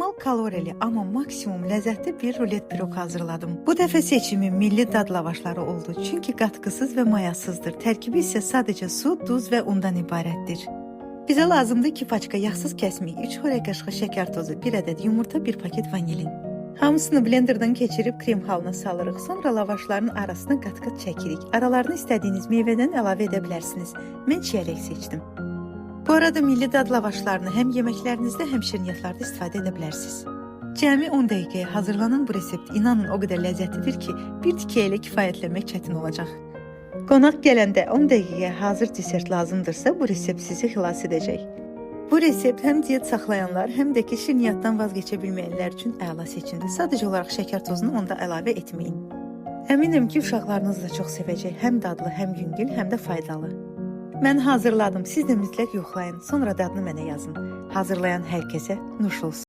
Minimal kalorili, amma maksimum ləzzətli bir rulet pirog hazırladım. Bu dəfə seçimim milli dad lavaşları oldu. Çünki qatqısız və mayasızdır. Tərkibi isə sadəcə su, duz və undan ibarətdir. Bizə lazımdır 2 paçka yağsız kəsmik, 3 xörək qaşığı şəkər tozu, 1 ədəd yumurta, 1 paket vanilin. Hamısını blenderdan keçirib krem halına salırıq. Sonra lavaşların arasına qat-qat çəkirik. Aralarını istədiyiniz meyvədən əlavə edə bilərsiniz. Mən çiyələk seçdim. Bu arada milli dad lavaşlarını həm yeməklərinizdə, həm şirniyyatlarda istifadə edə bilərsiniz. Cəmi 10 dəqiqəyə hazırlanan bu resept inanın o qədər ləzzətlidir ki, bir tikə ilə kifayətlənmək çətin olacaq. Qonaq gələndə 10 dəqiqəyə hazır desert lazımdırsa, bu resept sizi xilas edəcək. Bu resept həm diyet saxlayanlar, həm də ki, şirniyyatdan vazgeçə bilməyənlər üçün əla seçimdir. Sadəcə olaraq şəkər tozunu onda əlavə etməyin. Əminəm ki, uşaqlarınız da çox sevəcək. Həm dadlı, həm yüngül, həm də faydalı. Mən hazırladım. Siz də mütləq yoxlayın. Sonra dadını mənə yazın. Hazırlayan hər kəsə nuş olsun.